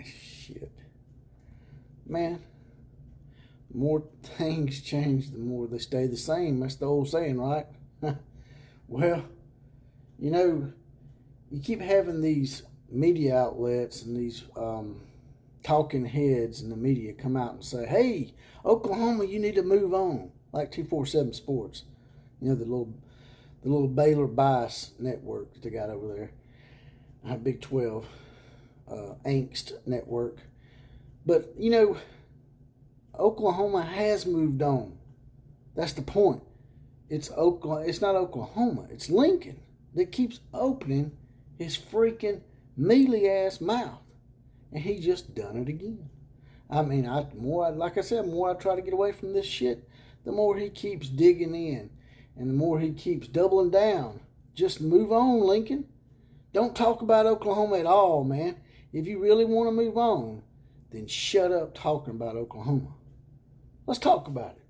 Shit. Man, the more things change, the more they stay the same. That's the old saying, right? Well, you know, you keep having these media outlets and these talking heads in the media come out and say, hey, Oklahoma, you need to move on. Like 247 Sports. You know, the little Baylor bias network that they got over there. Big 12. Angst network. But, you know, Oklahoma has moved on. That's the point. It's not Oklahoma. It's Lincoln that keeps opening his freaking mealy ass mouth. And he just done it again. I mean, like I said, the more I try to get away from this shit, the more he keeps digging in. And the more he keeps doubling down. Just move on, Lincoln. Don't talk about Oklahoma at all, man. If you really want to move on, then shut up talking about Oklahoma. Let's talk about it.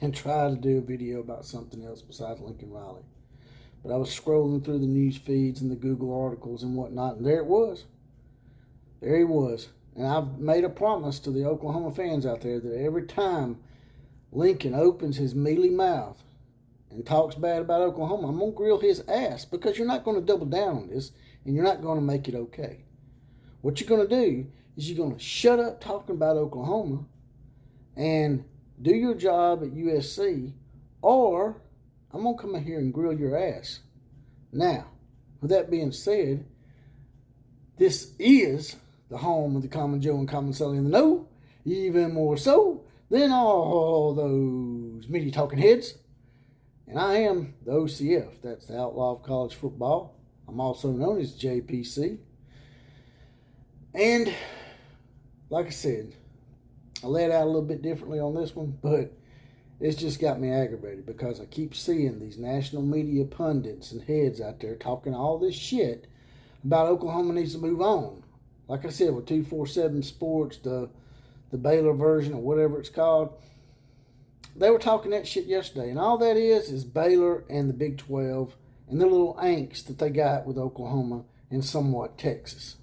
And try to do a video about something else besides Lincoln Riley. But I was scrolling through the news feeds and the Google articles and whatnot, and there it was. There he was. And I've made a promise to the Oklahoma fans out there that every time Lincoln opens his mealy mouth and talks bad about Oklahoma, I'm going to grill his ass, because you're not going to double down on this and you're not going to make it okay. What you're going to do is you're going to shut up talking about Oklahoma and do your job at USC, or I'm going to come in here and grill your ass. Now, with that being said, this is the home of the Common Joe and Common Sully in the Know, even more so than all those media talking heads. And I am the OCF, that's the Outlaw of College Football. I'm also known as JPC. And, like I said, I laid out a little bit differently on this one, but it's just got me aggravated because I keep seeing these national media pundits and heads out there talking all this shit about Oklahoma needs to move on. Like I said, with 247 Sports, the Baylor version or whatever it's called, they were talking that shit yesterday. And all that is Baylor and the Big 12 and the little angst that they got with Oklahoma and somewhat Texas.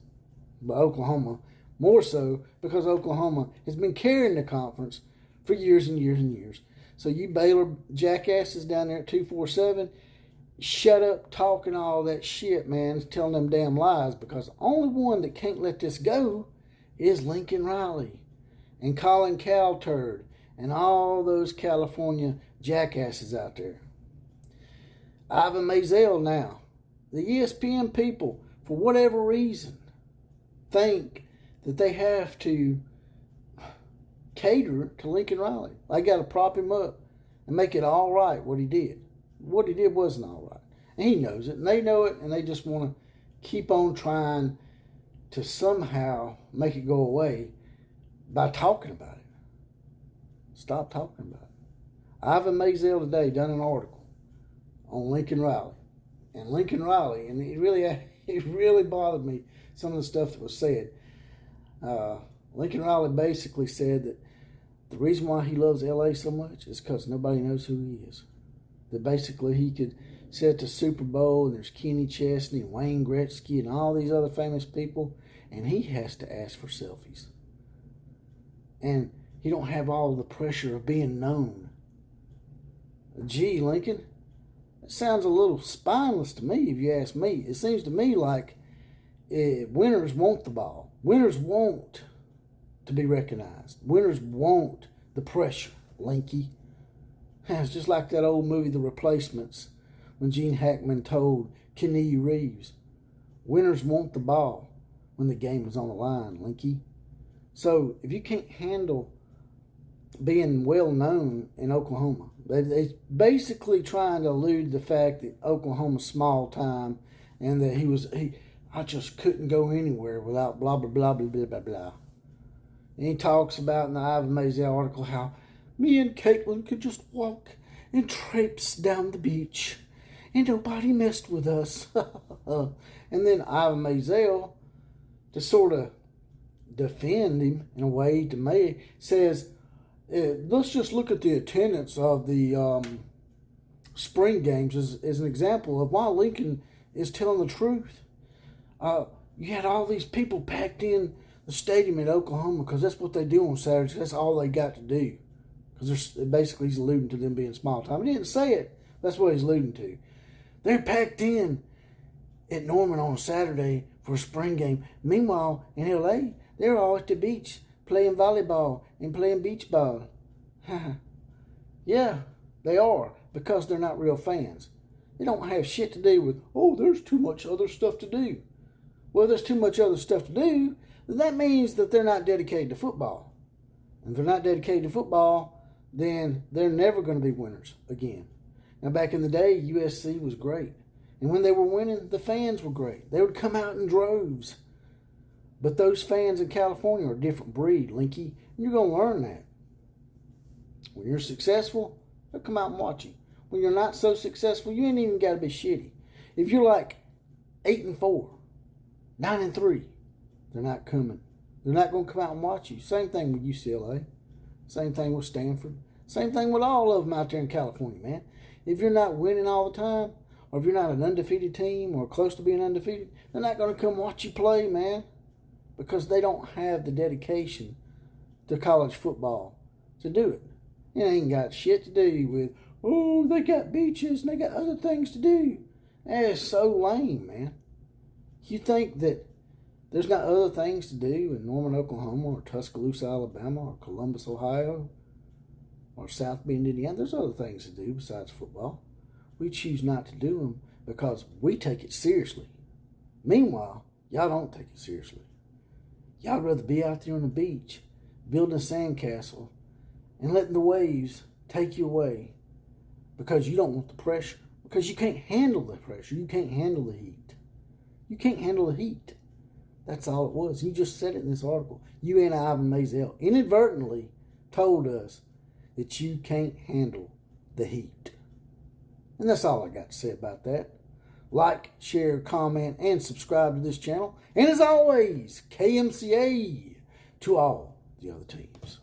But Oklahoma, more so because Oklahoma has been carrying the conference for years and years and years. So you Baylor jackasses down there at 247, shut up talking all that shit, man, telling them damn lies, because the only one that can't let this go is Lincoln Riley and Colin Cowherd and all those California jackasses out there. Ivan Maisel now. The ESPN people, for whatever reason, think that they have to cater to Lincoln Riley. They got to prop him up and make it all right what he did. What he did wasn't all right. And he knows it, and they know it, and they just want to keep on trying to somehow make it go away by talking about it. Stop talking about it. Ivan Maisel today done an article on Lincoln Riley. And Lincoln Riley, and it really bothered me, some of the stuff that was said. Lincoln Riley basically said that the reason why he loves LA so much is because nobody knows who he is. That basically he could sit at the Super Bowl and there's Kenny Chesney and Wayne Gretzky and all these other famous people, and he has to ask for selfies. And he don't have all the pressure of being known. Gee, Lincoln, that sounds a little spineless to me if you ask me. It seems to me like winners want the ball. Winners want to be recognized. Winners want the pressure, Linky. It's just like that old movie, The Replacements, when Gene Hackman told Keanu Reeves, winners want the ball when the game is on the line, Linky. So if you can't handle being well known in Oklahoma, they basically trying to allude to the fact that Oklahoma's small time and that I just couldn't go anywhere without blah, blah, blah, blah, blah, blah, blah. And he talks about in the Ivan Maisel article how me and Caitlin could just walk and traipsed down the beach, and nobody messed with us. And then Ivan Maisel, to sort of defend him in a way, says, let's just look at the attendance of the spring games as an example of why Lincoln is telling the truth. You had all these people packed in the stadium in Oklahoma because that's what they do on Saturdays. That's all they got to do. Because basically he's alluding to them being small time. He didn't say it. That's what he's alluding to. They're packed in at Norman on Saturday for a spring game. Meanwhile, in L.A., they're all at the beach playing volleyball and playing beach ball. Yeah, they are, because they're not real fans. They don't have shit to do with, oh, there's too much other stuff to do. Well, there's too much other stuff to do, then that means that they're not dedicated to football. And if they're not dedicated to football, then they're never going to be winners again. Now, back in the day, USC was great. And when they were winning, the fans were great. They would come out in droves. But those fans in California are a different breed, Linky. And you're going to learn that. When you're successful, they'll come out and watch you. When you're not so successful, you ain't even got to be shitty. If you're like 8-4, 9-3, they're not coming. They're not going to come out and watch you. Same thing with UCLA. Same thing with Stanford. Same thing with all of them out there in California, man. If you're not winning all the time, or if you're not an undefeated team or close to being undefeated, they're not going to come watch you play, man. Because they don't have the dedication to college football to do it. It ain't got shit to do with, oh, they got beaches and they got other things to do. That is so lame, man. You think that there's not other things to do in Norman, Oklahoma, or Tuscaloosa, Alabama, or Columbus, Ohio, or South Bend, Indiana? There's other things to do besides football. We choose not to do them because we take it seriously. Meanwhile, y'all don't take it seriously. Y'all rather be out there on the beach, building a sandcastle, and letting the waves take you away because you don't want the pressure. Because you can't handle the pressure. You can't handle the heat. You can't handle the heat. That's all it was. You just said it in this article. You and Ivan Maisel inadvertently told us that you can't handle the heat. And that's all I got to say about that. Like, share, comment, and subscribe to this channel. And as always, KMCA to all the other teams.